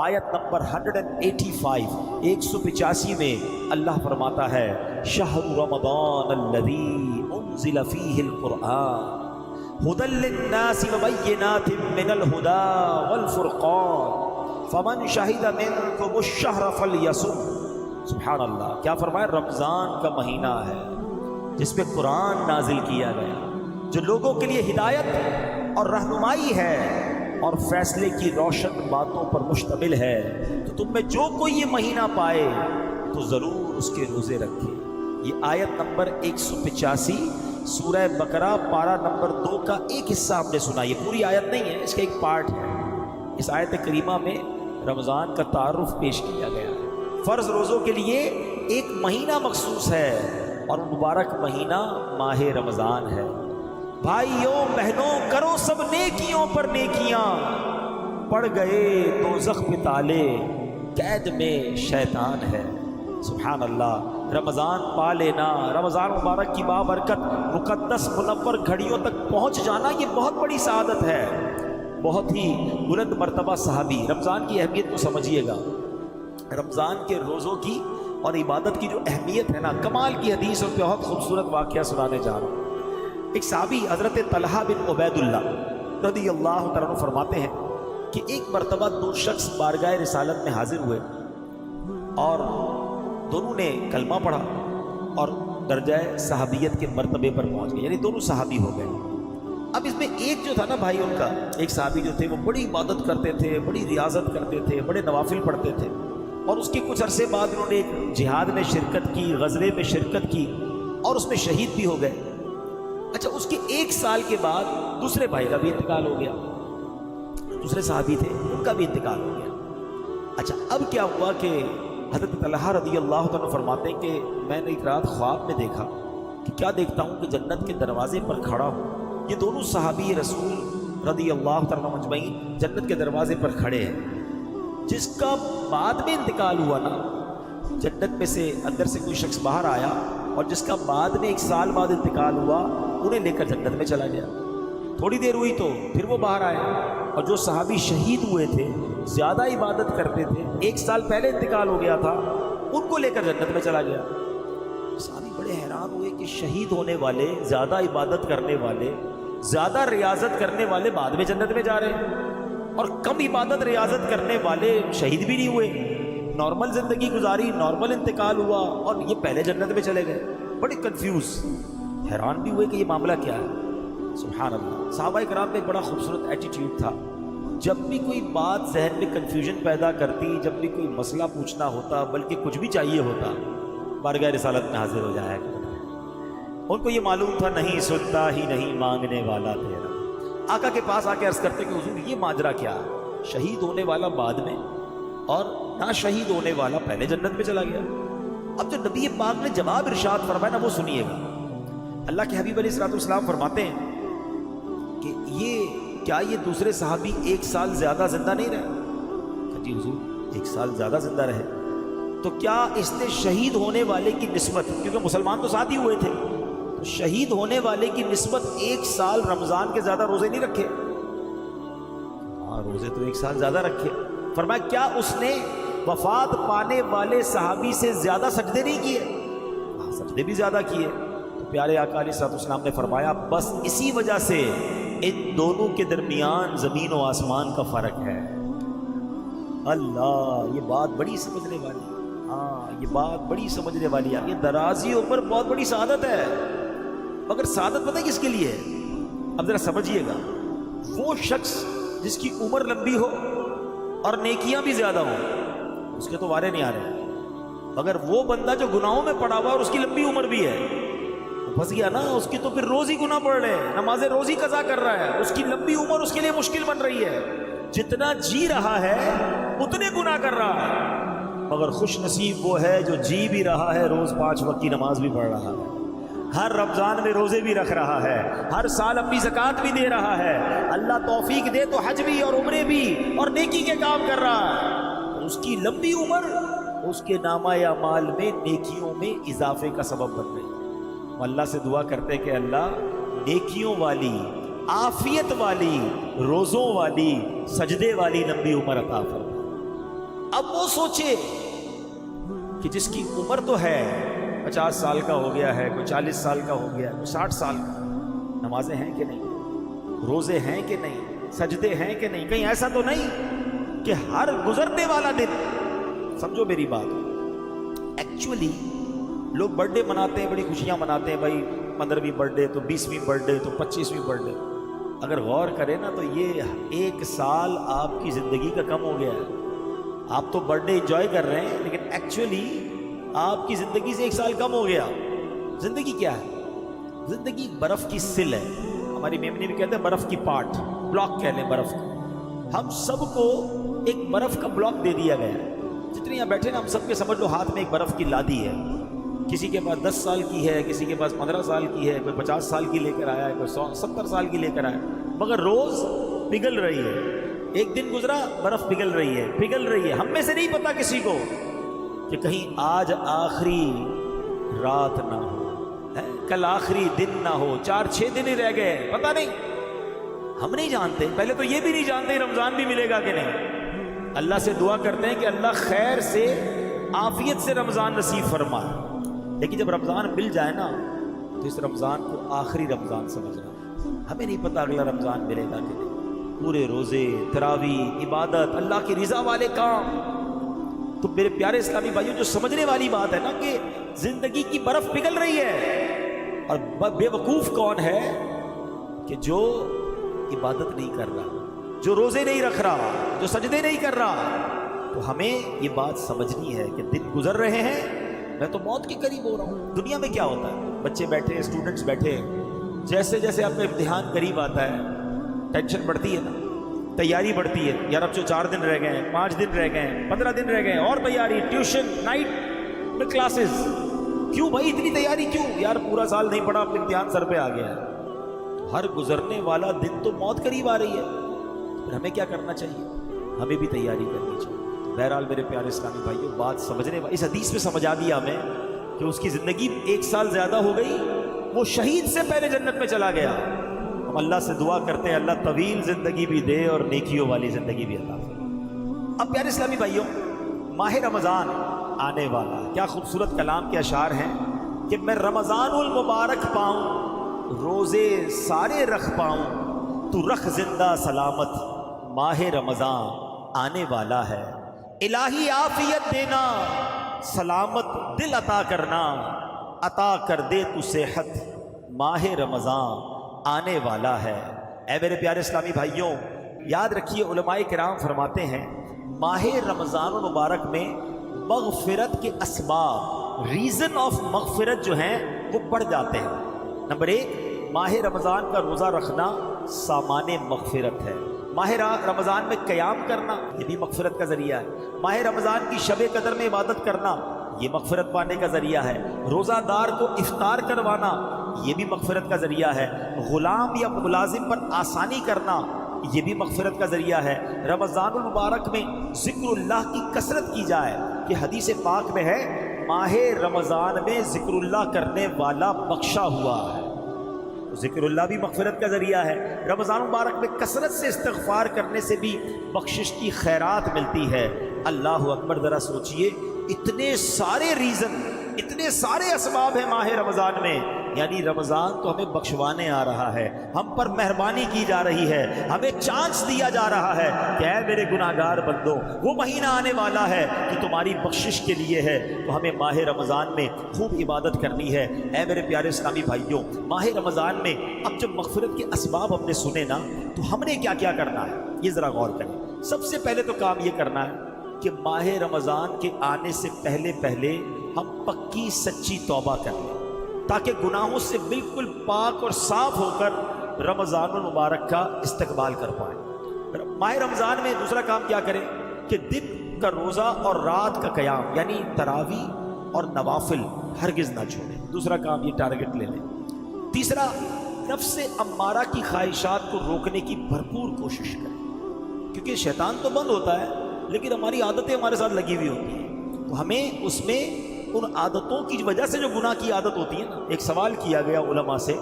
آیت نمبر 185 میں اللہ فرماتا ہے شہر رمضان الذی انزل فیہ القرآن ہدی للناس وبینات من الہدی والفرقان فمن شہد منکم الشہر فلیصم۔ سبحان اللہ، کیا فرمایا؟ رمضان کا مہینہ ہے جس پہ قرآن نازل کیا گیا، جو لوگوں کے لیے ہدایت اور رہنمائی ہے اور فیصلے کی روشن باتوں پر مشتمل ہے۔ تو تم میں جو کوئی یہ مہینہ پائے تو ضرور اس کے روزے رکھے۔ یہ آیت نمبر 185 سورہ بقرہ پارہ نمبر 2 کا ایک حصہ ہم نے سنا۔ یہ پوری آیت نہیں ہے، اس کا ایک پارٹ ہے۔ اس آیت کریمہ میں رمضان کا تعارف پیش کیا گیا ہے۔ فرض روزوں کے لیے ایک مہینہ مخصوص ہے اور مبارک مہینہ ماہ رمضان ہے۔ بھائیوں بہنوں، کرو سب نیکیوں پر نیکیاں، پڑ گئے دوزخ پہ تالے، قید میں شیطان ہے۔ سبحان اللہ، رمضان پا لینا، رمضان مبارک کی بابرکت مقدس منور گھڑیوں تک پہنچ جانا، یہ بہت بڑی سعادت ہے، بہت ہی بلند مرتبہ صحابی۔ رمضان کی اہمیت کو سمجھیے گا، رمضان کے روزوں کی اور عبادت کی جو اہمیت ہے نا، کمال کی حدیث اور بہت خوبصورت واقعہ سنانے جا رہا ہوں۔ ایک صحابی حضرت طلحہ بن عبید اللہ رضی اللہ تعالیٰ عنہ فرماتے ہیں کہ ایک مرتبہ 2 شخص بارگاہ رسالت میں حاضر ہوئے اور دونوں نے کلمہ پڑھا اور درجہ صحابیت کے مرتبے پر پہنچ گئے، یعنی دونوں صحابی ہو گئے۔ اب اس میں ایک جو تھا نا بھائی، ان کا ایک صحابی جو تھے وہ بڑی عبادت کرتے تھے، بڑی ریاضت کرتے تھے، بڑے نوافل پڑھتے تھے، اور اس کے کچھ عرصے بعد انہوں نے ایک جہاد میں شرکت کی، غزوے میں شرکت کی اور اس میں شہید بھی ہو گئے۔ اچھا، اس کے 1 سال کے بعد دوسرے بھائی کا بھی انتقال ہو گیا، دوسرے صحابی تھے ان کا بھی انتقال ہو گیا۔ اچھا، اب کیا ہوا کہ حضرت طلحہ رضی اللہ تعالیٰ فرماتے ہیں کہ میں نے ایک رات خواب میں دیکھا کہ کیا دیکھتا ہوں کہ جنت کے دروازے پر کھڑا ہوں، یہ دونوں صحابی رسول رضی اللہ تعالیٰ مجمعین جنت کے دروازے پر کھڑے ہیں۔ جس کا بعد میں انتقال ہوا نا، جنت میں سے اندر سے کوئی شخص باہر آیا اور جس کا بعد میں 1 سال بعد انتقال ہوا، انہیں لے کر جنت میں چلا گیا۔ تھوڑی دیر ہوئی تو پھر وہ باہر آئے، اور جو صحابی شہید ہوئے تھے، زیادہ عبادت کرتے تھے، 1 سال پہلے انتقال ہو گیا تھا، ان کو لے کر جنت میں چلا گیا۔ صحابی بڑے حیران ہوئے کہ شہید ہونے والے، زیادہ عبادت کرنے والے، زیادہ ریاضت کرنے والے بعد میں جنت میں جا رہے ہیں، اور کم عبادت ریاضت کرنے والے شہید بھی نہیں ہوئے، نارمل زندگی گزاری، نارمل انتقال ہوا، اور یہ پہلے جنت میں چلے گئے۔ بڑے کنفیوز، حیران بھی ہوئے کہ یہ معاملہ کیا ہے۔ سبحان اللہ، صحابہ کرام میں بڑا خوبصورت ایٹیٹیوڈ تھا، جب بھی کوئی بات ذہن میں کنفیوژن پیدا کرتی، جب بھی کوئی مسئلہ پوچھنا ہوتا، بلکہ کچھ بھی چاہیے ہوتا، بارگاہ رسالت میں حاضر ہو جایا کرتے۔ ان کو یہ معلوم تھا نہیں سنتا ہی نہیں مانگنے والا تیرا۔ آقا کے پاس آ کے عرض کرتے کہ حضور یہ ماجرا کیا ہے، شہید ہونے والا بعد میں اور نہ شہید ہونے والا پہلے جنت میں چلا گیا۔ اب جو نبی پاک نے جواب ارشاد فرمایا نا، وہ سنیے گا۔ اللہ کے حبیب علیہ الصلوۃ والسلام فرماتے ہیں کہ کیا یہ دوسرے صحابی 1 سال زیادہ زندہ نہیں رہے؟ کہ جی حضور 1 سال زیادہ زندہ رہے، تو کیا اس نے شہید ہونے والے کی نسبت، کیونکہ مسلمان تو ساتھ ہی ہوئے تھے، تو شہید ہونے والے کی نسبت 1 سال رمضان کے زیادہ روزے نہیں رکھے؟ ہاں، روزے تو 1 سال زیادہ رکھے۔ فرمایا کیا اس نے وفات پانے والے صحابی سے زیادہ سجدے نہیں کیے؟ ہاں، سجدے بھی زیادہ کیے۔ تو پیارے آقا علیہ الصلوۃ والسلام نے فرمایا بس اسی وجہ سے ان دونوں کے درمیان زمین و آسمان کا فرق ہے۔ اللہ، یہ بات بڑی سمجھنے والی، ہاں یہ بات بڑی سمجھنے والی ہے۔ یہ درازیوں پر بہت بڑی سعادت ہے، مگر سعادت پتہ کس کے لیے ہے؟ اب ذرا سمجھیے گا، وہ شخص جس کی عمر لمبی ہو اور نیکیاں بھی زیادہ ہوں، اس کے تو وارے نہیں آ رہے، مگر وہ بندہ جو گناہوں میں پڑا ہوا اور اس کی لمبی عمر بھی ہے، پھنس گیا نا، اس کی تو پھر روز ہی گناہ پڑ رہے ہیں، نماز روز ہی قضا کر رہا ہے، اس کی لمبی عمر اس کے لیے مشکل بن رہی ہے، جتنا جی رہا ہے اتنے گناہ کر رہا ہے۔ مگر خوش نصیب وہ ہے جو جی بھی رہا ہے، روز 5 وقت کی نماز بھی پڑھ رہا ہے، ہر رمضان میں روزے بھی رکھ رہا ہے، ہر سال اپنی زکوٰۃ بھی دے رہا ہے، اللہ توفیق دے تو حج بھی اور عمرے بھی اور نیکی کے کام کر رہا ہے، اس کی لمبی عمر اس کے نامہ اعمال میں نیکیوں میں اضافے کا سبب بن گئی۔ اللہ سے دعا کرتے کہ اللہ نیکیوں والی، عافیت والی، روزوں والی، سجدے والی لمبی عمر عطا فرما۔ اب وہ سوچے کہ جس کی عمر تو ہے 50 سال کا ہو گیا ہے، کوئی 40 سال کا ہو گیا ہے، کوئی 60 سال کا، نمازیں ہیں کہ نہیں، روزے ہیں کہ نہیں، سجدے ہیں کہ نہیں، کہیں ایسا تو نہیں کہ ہر گزرنے والا دن، سمجھو میری بات، ایکچولی لوگ برتھ ڈے مناتے ہیں، بڑی خوشیاں مناتے ہیں بھائی، 15ویں برتھ ڈے تو 20ویں برتھ ڈے تو 25ویں برتھ ڈے، اگر غور کریں نا تو یہ 1 سال آپ کی زندگی کا کم ہو گیا ہے۔ آپ تو برتھ ڈے انجوائے کر رہے ہیں لیکن ایکچولی آپ کی زندگی سے 1 سال کم ہو گیا۔ زندگی کیا ہے؟ زندگی برف کی سل ہے، ہماری میمنی بھی کہتے ہیں برف کی پاٹ، بلاک کہہ لیں برف کا، ہم سب کو ایک برف کا بلاک دے دیا گیا ہے۔ جتنے یہاں بیٹھے نا ہم سب کے سمجھ لو ہاتھ میں ایک برف کی لادی ہے، کسی کے پاس 10 سال کی ہے، کسی کے پاس 15 سال کی ہے، کوئی 50 سال کی لے کر آیا ہے، کوئی 70 سال کی لے کر آیا ہے، مگر روز پگھل رہی ہے۔ ایک دن گزرا برف پگھل رہی ہے، پگھل رہی ہے۔ ہم میں سے نہیں پتا کسی کو کہ کہیں آج آخری رات نہ ہو، کل آخری دن نہ ہو، 4-6 دن ہی رہ گئے، پتہ نہیں، ہم نہیں جانتے۔ پہلے تو یہ بھی نہیں جانتے رمضان بھی ملے گا کہ نہیں۔ اللہ سے دعا کرتے ہیں کہ اللہ خیر سے عافیت سے رمضان نصیب فرمائے، لیکن جب رمضان مل جائے نا تو اس رمضان کو آخری رمضان سمجھنا۔ ہمیں نہیں پتا اگلا رمضان ملے گا کہ نہیں۔ پورے روزے، تراویح، عبادت، اللہ کی رضا والے کام۔ تو میرے پیارے اسلامی بھائیوں، جو سمجھنے والی بات ہے نا کہ زندگی کی برف پگھل رہی ہے، اور بے وقوف کون ہے کہ جو عبادت نہیں کر رہا، جو روزے نہیں رکھ رہا، جو سجدے نہیں کر رہا۔ تو ہمیں یہ بات سمجھنی ہے کہ دن گزر رہے ہیں، میں تو موت کے قریب ہو رہا ہوں۔ دنیا میں کیا ہوتا ہے، بچے بیٹھے، اسٹوڈنٹس بیٹھے، جیسے جیسے آپ کا امتحان قریب آتا ہے ٹینشن بڑھتی ہے نا، تیاری بڑھتی ہے، یار اب جو 4 دن رہ گئے ہیں، 5 دن رہ گئے ہیں، 15 دن رہ گئے ہیں، اور تیاری، ٹیوشن، نائٹ میں کلاسز، کیوں بھائی اتنی تیاری کیوں؟ یار پورا سال نہیں پڑھا، اب امتحان سر پہ آ گیا ہے۔ ہر گزرنے والا دن تو موت قریب آ رہی ہے، پھر ہمیں کیا کرنا چاہیے؟ ہمیں بھی تیاری کرنی چاہیے۔ بہرحال میرے پیارے اسلامی بھائیوں، بات سمجھنے اس حدیث میں سمجھا دیا ہمیں کہ اس کی زندگی 1 سال زیادہ ہو گئی، وہ شہید سے پہلے جنت میں چلا گیا۔ ہم اللہ سے دعا کرتے ہیں اللہ طویل زندگی بھی دے اور نیکیوں والی زندگی بھی عطا فرمائے۔ اب پیارے اسلامی بھائیوں، ماہ رمضان آنے والا، کیا خوبصورت کلام کے اشعار ہیں کہ میں رمضان المبارک پاؤں، روزے سارے رکھ پاؤں، تو رکھ زندہ سلامت، ماہ رمضان آنے والا ہے۔ الہی عافیت دینا، سلامت دل عطا کرنا، عطا کر دے تو صحت، ماہ رمضان آنے والا ہے۔ اے میرے پیارے اسلامی بھائیوں، یاد رکھیے علماء کرام فرماتے ہیں ماہ رمضان المبارک میں مغفرت کے اسباب، ریزن آف مغفرت جو ہیں وہ بڑھ جاتے ہیں۔ نمبر 1، ماہ رمضان کا روزہ رکھنا سامان مغفرت ہے۔ ماہ رمضان میں قیام کرنا یہ بھی مغفرت کا ذریعہ ہے۔ ماہ رمضان کی شب قدر میں عبادت کرنا یہ مغفرت پانے کا ذریعہ ہے۔ روزہ دار کو افطار کروانا یہ بھی مغفرت کا ذریعہ ہے۔ غلام یا ملازم پر آسانی کرنا یہ بھی مغفرت کا ذریعہ ہے۔ رمضان المبارک میں ذکر اللہ کی کثرت کی جائے کہ حدیث پاک میں ہے ماہ رمضان میں ذکر اللہ کرنے والا بخشا ہوا ہے۔ ذکر اللہ بھی مغفرت کا ذریعہ ہے۔ رمضان مبارک میں کثرت سے استغفار کرنے سے بھی بخشش کی خیرات ملتی ہے۔ اللہ اکبر، ذرا سوچئے، اتنے سارے ریزن، اتنے سارے اسباب ہیں ماہ رمضان میں، یعنی رمضان تو ہمیں بخشوانے آ رہا ہے، ہم پر مہربانی کی جا رہی ہے، ہمیں چانس دیا جا رہا ہے کہ اے میرے گناہگار بندوں، وہ مہینہ آنے والا ہے کہ تمہاری بخشش کے لیے ہے، تو ہمیں ماہ رمضان میں خوب عبادت کرنی ہے۔ اے میرے پیارے اسلامی بھائیوں، ماہ رمضان میں اب جب مغفرت کے اسباب ہم نے سنے نا، تو ہم نے کیا کیا کرنا ہے یہ ذرا غور کریں۔ سب سے پہلے تو کام یہ کرنا ہے کہ ماہ رمضان کے آنے سے پہلے پہلے ہم پکی سچی توبہ کر لیں، تاکہ گناہوں سے بالکل پاک اور صاف ہو کر رمضان المبارک کا استقبال کر پائیں۔ ماہ رمضان میں دوسرا کام کیا کریں کہ دن کا روزہ اور رات کا قیام، یعنی تراویح اور نوافل ہرگز نہ چھوڑیں۔ دوسرا کام یہ ٹارگٹ لے لیں۔ تیسرا، نفس امارہ کی خواہشات کو روکنے کی بھرپور کوشش کریں، کیونکہ شیطان تو بند ہوتا ہے لیکن ہماری عادتیں ہمارے ساتھ لگی ہوئی ہوتی ہیں، تو ہمیں اس میں ان عادتوں کی وجہ سے جو گناہ کی عادت ہوتی ہے نا، ایک سوال کیا گیا علماء سے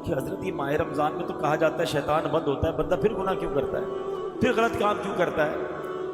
کہ حضرت یہ ماہ رمضان میں تو کہا جاتا ہے شیطان بند ہوتا ہے، بندہ پھر گناہ کیوں کرتا ہے، پھر غلط کام کیوں کرتا ہے؟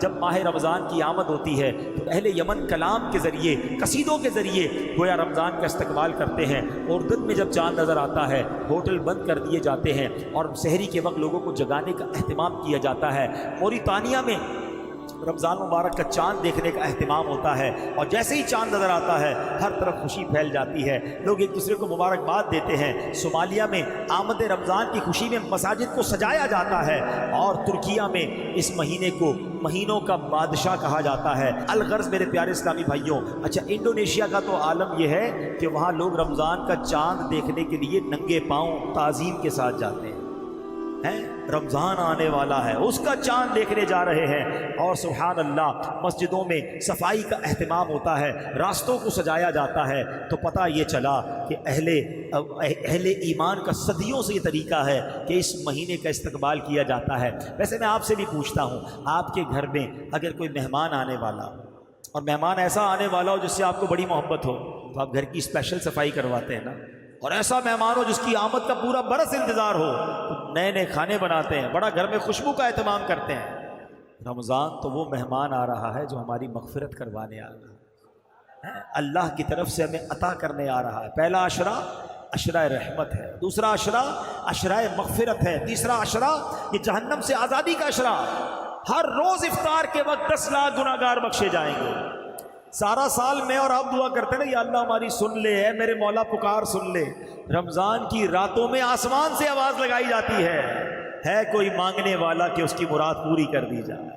جب ماہ رمضان کی آمد ہوتی ہے تو اہل یمن کلام کے ذریعے قصیدوں کے ذریعے گویا رمضان کا استقبال کرتے ہیں، اور دن میں جب چاند نظر آتا ہے ہوٹل بند کر دیے جاتے ہیں اور سحری کے وقت لوگوں کو جگانے کا اہتمام کیا جاتا ہے۔ موریتانیہ میں رمضان مبارک کا چاند دیکھنے کا اہتمام ہوتا ہے، اور جیسے ہی چاند نظر آتا ہے ہر طرف خوشی پھیل جاتی ہے، لوگ ایک دوسرے کو مبارکباد دیتے ہیں۔ صومالیہ میں آمد رمضان کی خوشی میں مساجد کو سجایا جاتا ہے، اور ترکیہ میں اس مہینے کو مہینوں کا بادشاہ کہا جاتا ہے۔ الغرض میرے پیارے اسلامی بھائیوں، اچھا انڈونیشیا کا تو عالم یہ ہے کہ وہاں لوگ رمضان کا چاند دیکھنے کے لیے ننگے پاؤں تعظیم کے ساتھ جاتے ہیں، رمضان آنے والا ہے اس کا چاند دیکھنے جا رہے ہیں، اور سبحان اللہ مسجدوں میں صفائی کا اہتمام ہوتا ہے، راستوں کو سجایا جاتا ہے۔ تو پتہ یہ چلا کہ اہل ایمان کا صدیوں سے یہ طریقہ ہے کہ اس مہینے کا استقبال کیا جاتا ہے۔ ویسے میں آپ سے بھی پوچھتا ہوں، آپ کے گھر میں اگر کوئی مہمان آنے والا، اور مہمان ایسا آنے والا ہو جس سے آپ کو بڑی محبت ہو، تو آپ گھر کی اسپیشل صفائی کرواتے ہیں نا، اور ایسا مہمان ہو جس کی آمد کا پورا برس انتظار ہو تو نئے نئے کھانے بناتے ہیں، بڑا گھر میں خوشبو کا اہتمام کرتے ہیں۔ رمضان تو وہ مہمان آ رہا ہے جو ہماری مغفرت کروانے آ رہا ہے، اللہ کی طرف سے ہمیں عطا کرنے آ رہا ہے۔ پہلا عشرہ عشرہ رحمت ہے، دوسرا عشرہ عشرہ مغفرت ہے، تیسرا عشرہ یہ جہنم سے آزادی کا عشرہ۔ ہر روز افطار کے وقت 10 لاکھ گناہگار بخشے جائیں گے۔ سارا سال میں اور آپ دعا کرتے ہیں نا، یا اللہ ہماری سن لے، ہے میرے مولا پکار سن لے۔ رمضان کی راتوں میں آسمان سے آواز لگائی جاتی ہے کوئی مانگنے والا کہ اس کی مراد پوری کر دی جائے،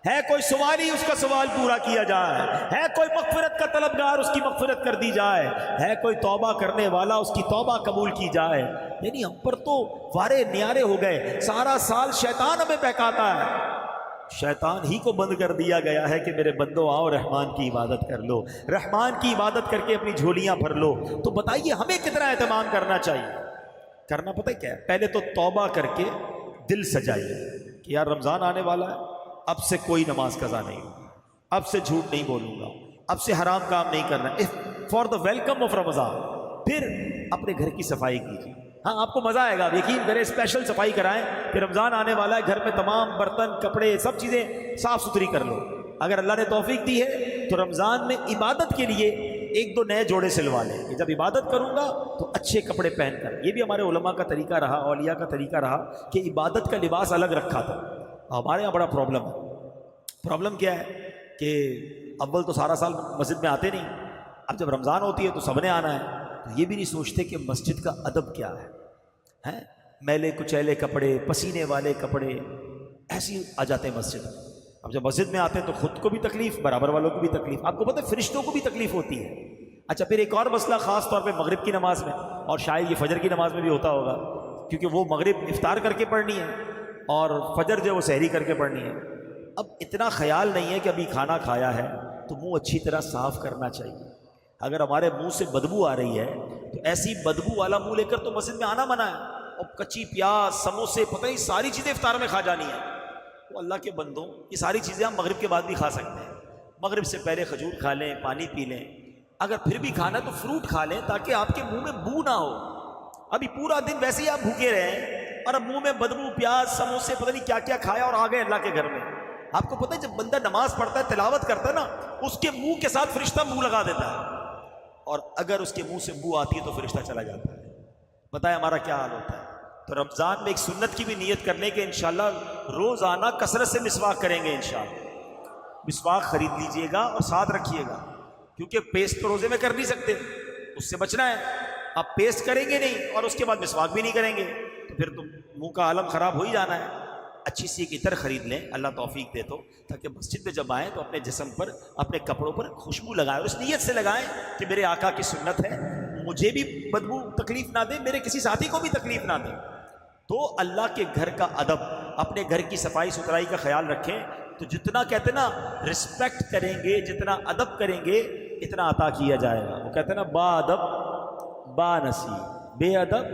ہے کوئی سوالی اس کا سوال پورا کیا جائے، ہے کوئی مغفرت کا طلبگار اس کی مغفرت کر دی جائے، ہے کوئی توبہ کرنے والا اس کی توبہ قبول کی جائے۔ یعنی ہم پر تو وارے نیارے ہو گئے، سارا سال شیطان ہمیں بہکاتا ہے، شیطان ہی کو بند کر دیا گیا ہے کہ میرے بندو آؤ رحمان کی عبادت کر لو، رحمان کی عبادت کر کے اپنی جھولیاں بھر لو۔ تو بتائیے ہمیں کتنا اہتمام کرنا چاہیے؟ کرنا پتہ کیا ہے؟ پہلے تو توبہ کر کے دل سجائیے کہ یار رمضان آنے والا ہے، اب سے کوئی نماز قضا نہیں ہوگی، اب سے جھوٹ نہیں بولوں گا، اب سے حرام کام نہیں کرنا، فار دا ویلکم آف رمضان۔ پھر اپنے گھر کی صفائی کیجیے، ہاں آپ کو مزہ آئے گا، یقین کریں اسپیشل صفائی کرائیں کہ رمضان آنے والا ہے، گھر میں تمام برتن کپڑے سب چیزیں صاف ستھری کر لو۔ اگر اللہ نے توفیق دی ہے تو رمضان میں عبادت کے لیے 1-2 نئے جوڑے سلوا لیں کہ جب عبادت کروں گا تو اچھے کپڑے پہن کر۔ یہ بھی ہمارے علماء کا طریقہ رہا، اولیاء کا طریقہ رہا کہ عبادت کا لباس الگ رکھا تھا۔ ہمارے یہاں بڑا پرابلم کیا ہے کہ اول تو سارا سال مسجد میں آتے نہیں، اب جب رمضان ہوتی ہے تو سب نے آنا ہے، تو یہ بھی نہیں سوچتے کہ مسجد کا ادب کیا ہے، میلے کچیلے کپڑے، پسینے والے کپڑے ایسے آ جاتے ہیں مسجد میں۔ اب جب مسجد میں آتے ہیں تو خود کو بھی تکلیف، برابر والوں کو بھی تکلیف، آپ کو پتہ ہے فرشتوں کو بھی تکلیف ہوتی ہے۔ اچھا پھر ایک اور مسئلہ خاص طور پہ مغرب کی نماز میں، اور شاید یہ فجر کی نماز میں بھی ہوتا ہوگا، کیونکہ وہ مغرب افطار کر کے پڑھنی ہے اور فجر جو ہے وہ سحری کر کے پڑھنی ہے۔ اب اتنا خیال نہیں ہے کہ ابھی کھانا کھایا ہے تو منہ اچھی طرح صاف کرنا چاہیے۔ اگر ہمارے منہ سے بدبو آ رہی ہے تو ایسی بدبو والا منہ لے کر تو مسجد میں آنا منع ہے، اور کچی پیاز سموسے پتہ ہی ساری چیزیں افطار میں کھا جانی ہے۔ تو اللہ کے بندوں یہ ساری چیزیں ہم مغرب کے بعد بھی کھا سکتے ہیں، مغرب سے پہلے کھجور کھا لیں، پانی پی لیں، اگر پھر بھی کھانا تو فروٹ کھا لیں تاکہ آپ کے منہ میں بو نہ ہو۔ ابھی پورا دن ویسے ہی آپ بھوکے رہیں اور اب منہ میں بدبو، پیاز سموسے پتہ نہیں کیا کیا کھایا اور آ گئے اللہ کے گھر میں۔ آپ کو پتہ ہے جب بندہ نماز پڑھتا ہے تلاوت کرتا ہے نا، اس کے منہ کے ساتھ فرشتہ منہ لگا دیتا ہے، اور اگر اس کے منہ سے بو آتی ہے تو فرشتہ چلا جاتا ہے۔ بتائیں ہمارا کیا حال ہوتا ہے؟ تو رمضان میں ایک سنت کی بھی نیت کرنے کے انشاءاللہ روزانہ کثرت سے مسواک کریں گے انشاءاللہ۔ مسواک خرید لیجئے گا اور ساتھ رکھیے گا، کیونکہ پیسٹ تو روزے میں کر نہیں سکتے، اس سے بچنا ہے۔ آپ پیسٹ کریں گے نہیں اور اس کے بعد مسواک بھی نہیں کریں گے تو پھر تو منہ کا عالم خراب ہو ہی جانا ہے۔ اچھی سی ایک عطر خرید لیں، اللہ توفیق دے تو، تاکہ مسجد میں جب آئیں تو اپنے جسم پر، اپنے کپڑوں پر خوشبو لگائیں، اور اس نیت سے لگائیں کہ میرے آقا کی سنت ہے، مجھے بھی بدبو تکلیف نہ دے، میرے کسی ساتھی کو بھی تکلیف نہ دے۔ تو اللہ کے گھر کا ادب، اپنے گھر کی صفائی ستھرائی کا خیال رکھیں، تو جتنا کہتے ہیں نا رسپیکٹ کریں گے، جتنا ادب کریں گے اتنا عطا کیا جائے گا۔ وہ کہتے ہیں نا با ادب با نصیب، بے ادب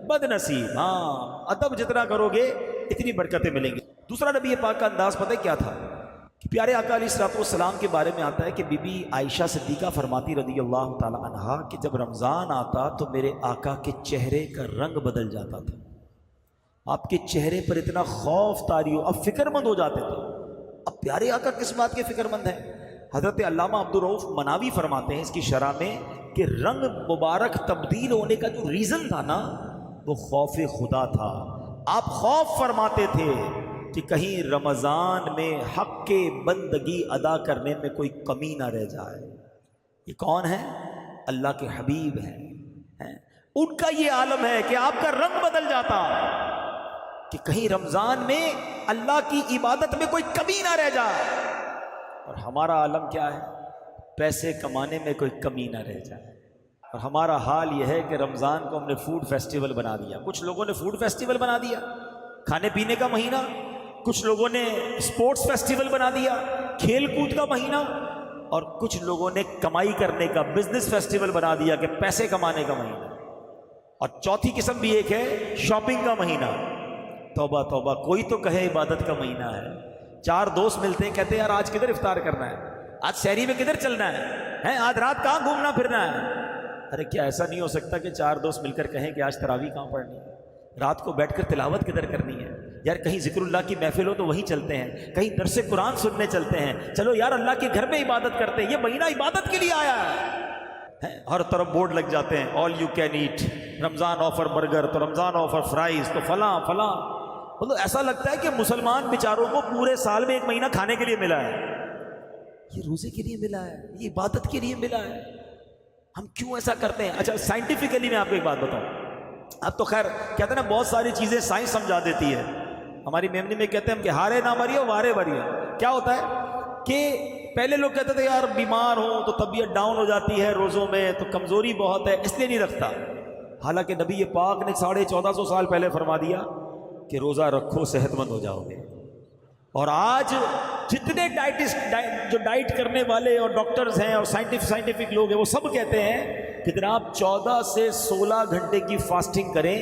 بد نصیب۔ ہاں ادب جتنا کرو گے اتنی برکتیں ملیں گی۔ دوسرا نبی پاک کا انداز پتہ کیا تھا کہ پیارے آقا علیہ الصلوۃ والسلام کے بارے میں آتا ہے کہ بی بی عائشہ صدیقہ فرماتی رضی اللہ تعالی عنہا کہ جب رمضان آتا تو میرے آقا کے چہرے کا رنگ بدل جاتا تھا، آپ کے چہرے پر اتنا خوف طاری ہو، اب فکر مند ہو جاتے تھے، اب پیارے آقا کس بات کے فکر مند ہیں؟ حضرت علامہ عبدالرؤف مناوی فرماتے ہیں اس کی شرح میں کہ رنگ مبارک تبدیل ہونے کا جو ریزن تھا نا وہ خوف خدا تھا. آپ خوف فرماتے تھے کہ کہیں رمضان میں حق کے بندگی ادا کرنے میں کوئی کمی نہ رہ جائے. یہ کون ہے؟ اللہ کے حبیب ہیں. ان کا یہ عالم ہے کہ آپ کا رنگ بدل جاتا کہ کہیں رمضان میں اللہ کی عبادت میں کوئی کمی نہ رہ جائے. اور ہمارا عالم کیا ہے؟ پیسے کمانے میں کوئی کمی نہ رہ جائے. اور ہمارا حال یہ ہے کہ رمضان کو ہم نے فوڈ فیسٹیول بنا دیا. کچھ لوگوں نے فوڈ فیسٹیول بنا دیا کھانے پینے کا مہینہ، کچھ لوگوں نے اسپورٹس فیسٹیول بنا دیا کھیل کود کا مہینہ، اور کچھ لوگوں نے کمائی کرنے کا بزنس فیسٹیول بنا دیا کہ پیسے کمانے کا مہینہ. اور چوتھی قسم بھی ایک ہے شاپنگ کا مہینہ. توبہ توبہ، کوئی تو کہے عبادت کا مہینہ ہے. 4 دوست ملتے ہیں کہتے ہیں یار آج کدھر افطار کرنا ہے، آج شہری میں کدھر چلنا ہے، آج رات کہاں گھومنا پھرنا ہے. ارے کیا ایسا نہیں ہو سکتا کہ 4 دوست مل کر کہیں کہ آج تراویح کہاں پڑھنی ہے، رات کو بیٹھ کر تلاوت کدھر کرنی ہے؟ یار کہیں ذکر اللہ کی محفل ہو تو وہیں چلتے ہیں، کہیں درس قرآن سننے چلتے ہیں، چلو یار اللہ کے گھر میں عبادت کرتے ہیں. یہ مہینہ عبادت کے لیے آیا ہے. ہر طرف بورڈ لگ جاتے ہیں all you can eat, Ramzan offer burger, تو رمضان آفر فرائز، تو فلاں فلاں. مطلب ایسا لگتا ہے کہ مسلمان بیچاروں کو پورے سال میں 1 مہینہ کھانے کے لیے ملا ہے. یہ روزے کے لیے ملا ہے، یہ عبادت کے لیے ملا ہے. ہم کیوں ایسا کرتے ہیں؟ اچھا سائنٹیفکلی میں آپ کو ایک بات بتاؤں. اب تو خیر کہتے ہیں نا بہت ساری چیزیں سائنس سمجھا دیتی ہے. ہماری میمنی میں کہتے ہیں ہم کہ ہارے نہ مریے وارے مریے. کیا ہوتا ہے کہ پہلے لوگ کہتے تھے یار بیمار ہوں تو طبیعت ڈاؤن ہو جاتی ہے روزوں میں، تو کمزوری بہت ہے اس لیے نہیں رکھتا. حالانکہ نبی پاک نے 1450 سال پہلے فرما دیا کہ روزہ رکھو صحت مند ہو جاؤ گے. اور آج جتنے جو ڈائٹ کرنے والے اور ڈاکٹرز ہیں اور سائنٹیفک لوگ ہیں وہ سب کہتے ہیں کہ جناب 14 سے 16 گھنٹے کی فاسٹنگ کریں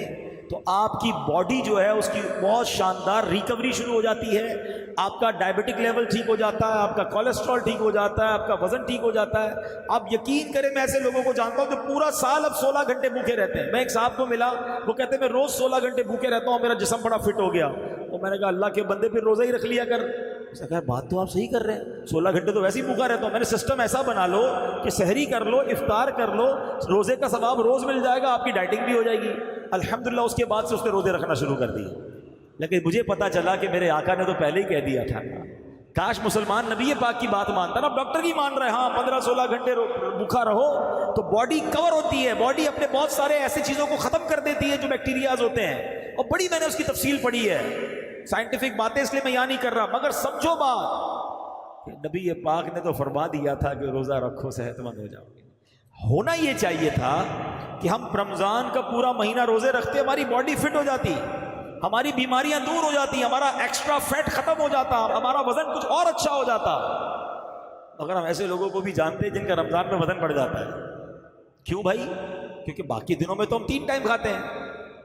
تو آپ کی باڈی جو ہے اس کی بہت شاندار ریکوری شروع ہو جاتی ہے. آپ کا ڈائبٹک لیول ٹھیک ہو جاتا ہے، آپ کا کولیسٹرول ٹھیک ہو جاتا ہے، آپ کا وزن ٹھیک ہو جاتا ہے. آپ یقین کریں میں ایسے لوگوں کو جانتا ہوں کہ پورا سال اب 16 گھنٹے بھوکے رہتے ہیں. میں ایک صاحب کو ملا وہ کہتے ہیں میں روز 16 گھنٹے بھوکے رہتا ہوں، میرا جسم بڑا فٹ ہو گیا. تو میں نے کہا اللہ کے بندے پھر روزہ ہی رکھ لیا کر. اس نے کہا بات تو آپ صحیح کر رہے ہیں، 16 گھنٹے تو ویسے ہی بھوکا رہتا ہوں. میں نے سسٹم ایسا بنا لو کہ سحری کر لو، افطار کر لو، روزے کا ثواب روز مل جائے گا، آپ کی ڈائٹنگ بھی ہو جائے گی. الحمدللہ اس کے بعد سے اس نے روزے رکھنا شروع کر دیے. لیکن مجھے پتا چلا کہ میرے آقا نے تو پہلے ہی کہہ دیا تھا. کاش مسلمان نبی پاک کی بات مانتا نا. اب ڈاکٹر کی مان رہے ہاں 15-16 گھنٹے بھوکا رہو تو باڈی کور ہوتی ہے، باڈی اپنے بہت سارے ایسی چیزوں کو ختم کر دیتی ہے جو بیکٹیریاز ہوتے ہیں. اور بڑی میں نے اس کی تفصیل پڑھی ہے، سائنٹیفک باتیں اس لیے میں یہاں نہیں کر رہا، مگر سمجھو بات کہ نبی پاک نے تو فرما دیا تھا کہ روزہ رکھو صحت مند ہو جاؤ گے. ہونا یہ چاہیے تھا کہ ہم رمضان کا پورا مہینہ روزے رکھتے، ہماری باڈی فٹ ہو جاتی، ہماری بیماریاں دور ہو جاتی، ہمارا ایکسٹرا فیٹ ختم ہو جاتا، ہمارا وزن کچھ اور اچھا ہو جاتا. مگر ہم ایسے لوگوں کو بھی جانتے ہیں جن کا رمضان میں وزن بڑھ جاتا ہے. کیوں بھائی؟ کیونکہ باقی دنوں میں تو ہم 3 ٹائم کھاتے ہیں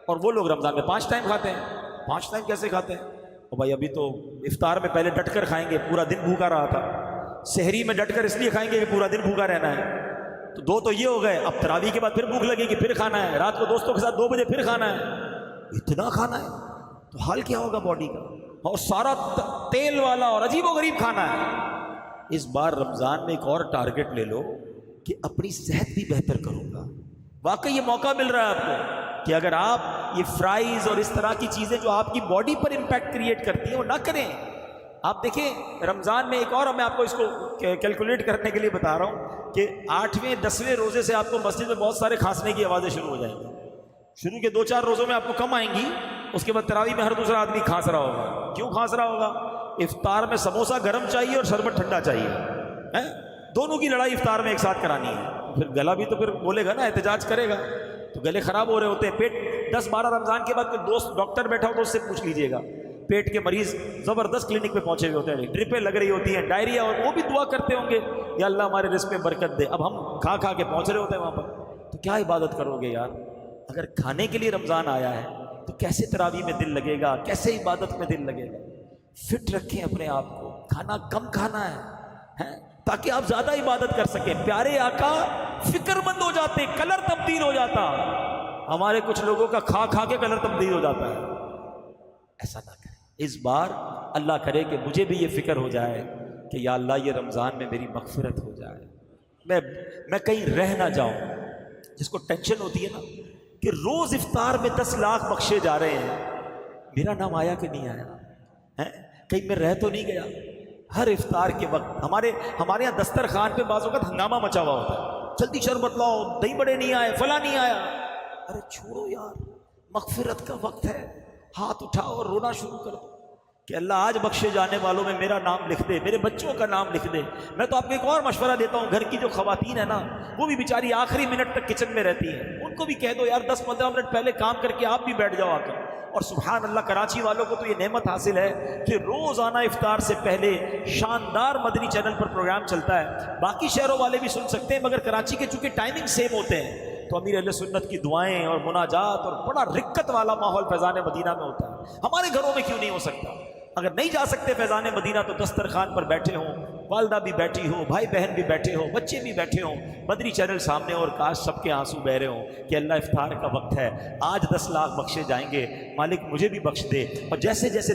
اور وہ لوگ رمضان میں 5 ٹائم کھاتے ہیں. 5 ٹائم کیسے کھاتے ہیں؟ اور بھائی ابھی تو افطار میں پہلے ڈٹ کر کھائیں گے، پورا دن بھوکا رہا تھا. سحری میں ڈٹ کر اس لیے کھائیں گے کہ پورا دن بھوکا رہنا ہے. تو 2 تو یہ ہو گئے، اب تراویح کے بعد پھر بھوک لگے گی، پھر کھانا ہے، رات کو دوستوں کے ساتھ 2 بجے پھر کھانا ہے. اتنا کھانا ہے تو حال کیا ہوگا باڈی کا؟ اور سارا تیل والا اور عجیب و غریب کھانا ہے. اس بار رمضان میں ایک اور ٹارگٹ لے لو کہ اپنی صحت بھی بہتر کروں گا. واقعی یہ موقع مل رہا ہے آپ کو کہ اگر آپ یہ فرائز اور اس طرح کی چیزیں جو آپ کی باڈی پر امپیکٹ کریٹ کرتی ہیں وہ نہ کریں. آپ دیکھیں رمضان میں ایک اور میں آپ کو اس کو کیلکولیٹ کرنے کے لیے بتا رہا ہوں کہ 8ویں 10ویں روزے سے آپ کو مسجد میں بہت سارے کھانسنے کی آوازیں شروع ہو جائیں گی. شروع کے 2-4 روزوں میں آپ کو کم آئیں گی، اس کے بعد تراویح میں ہر دوسرا آدمی کھانس رہا ہوگا. کیوں کھانس رہا ہوگا؟ افطار میں سموسہ گرم چاہیے اور شربت ٹھنڈا چاہیے، دونوں کی لڑائی افطار میں ایک ساتھ کرانی ہے. پھر گلا بھی تو پھر بولے گا نا، احتجاج کرے گا، تو گلے خراب ہو رہے ہوتے ہیں. پیٹ 10-12 رمضان کے بعد کوئی دوست ڈاکٹر بیٹھا ہو تو اس سے پوچھ لیجئے گا، پیٹ کے مریض زبردست کلینک پہ پہنچے ہوئے ہوتے ہیں، ڈرپیں لگ رہی ہوتی ہیں، ڈائریا، اور وہ بھی دعا کرتے ہوں گے یا اللہ ہمارے رزق میں برکت دے. اب ہم کھا کھا کے پہنچ رہے ہوتے ہیں وہاں پر، تو کیا عبادت کرو گے یار؟ اگر کھانے کے لیے رمضان آیا ہے تو کیسے تراویح میں دل لگے گا، کیسے عبادت میں دل لگے گا؟ فٹ رکھیں اپنے آپ کو، کھانا کم کھانا ہے تاکہ آپ زیادہ عبادت کر سکیں. پیارے آقا فکر مند ہو جاتے، کلر تبدیل ہو جاتا. ہمارے کچھ لوگوں کا کھا کھا کے کلر تبدیل ہو جاتا ہے. ایسا نہ کریں. اس بار اللہ کرے کہ مجھے بھی یہ فکر ہو جائے کہ یا اللہ یہ رمضان میں میری مغفرت ہو جائے، میں کہیں رہ نہ جاؤں۔ جس کو ٹینشن ہوتی ہے نا کہ روز افطار میں 10 لاکھ بخشے جا رہے ہیں، میرا نام آیا کہ نہیں آیا، کہیں میں رہ تو نہیں گیا۔ ہر افطار کے وقت ہمارے یہاں دسترخوان پہ بعض اوقات ہنگامہ مچا ہوا ہوتا ہے، جلدی شربت لاؤ، دہی بڑے نہیں آئے، فلاں نہیں آیا۔ ارے چھوڑو یار، مغفرت کا وقت ہے، ہاتھ اٹھاؤ اور رونا شروع کر دو کہ اللہ آج بخشے جانے والوں میں میرا نام لکھ دے، میرے بچوں کا نام لکھ دے۔ میں تو آپ کو ایک اور مشورہ دیتا ہوں، گھر کی جو خواتین ہیں نا، وہ بھی بیچاری آخری منٹ تک کچن میں رہتی ہیں، ان کو بھی کہہ دو یار 10-15 منٹ پہلے کام کر کے آپ بھی بیٹھ جاؤ آ کر۔ اور سبحان اللہ، کراچی والوں کو تو یہ نعمت حاصل ہے کہ روزانہ افطار سے پہلے شاندار مدنی چینل پر پروگرام چلتا ہے۔ باقی شہروں والے بھی سن سکتے ہیں، مگر کراچی کے چونکہ ٹائمنگ سیم ہوتے ہیں تو امیر اہل سنت کی دعائیں اور مناجات اور بڑا رکت والا ماحول فیضان مدینہ میں ہوتا ہے۔ ہمارے گھروں میں کیوں نہیں ہو سکتا؟ اگر نہیں جا سکتے فیضان مدینہ تو دسترخوان پر بیٹھے ہوں، والدہ بھی بیٹھی ہو، بھائی بہن بھی بیٹھے ہو، بچے بھی بیٹھے ہوں، مدنی چینل سامنے، اور کاش سب کے آنسو بہ رہے ہوں کہ اللہ افطار کا وقت ہے، آج 10 لاکھ بخشے جائیں گے، مالک مجھے بھی بخش دے۔ اور جیسے جیسے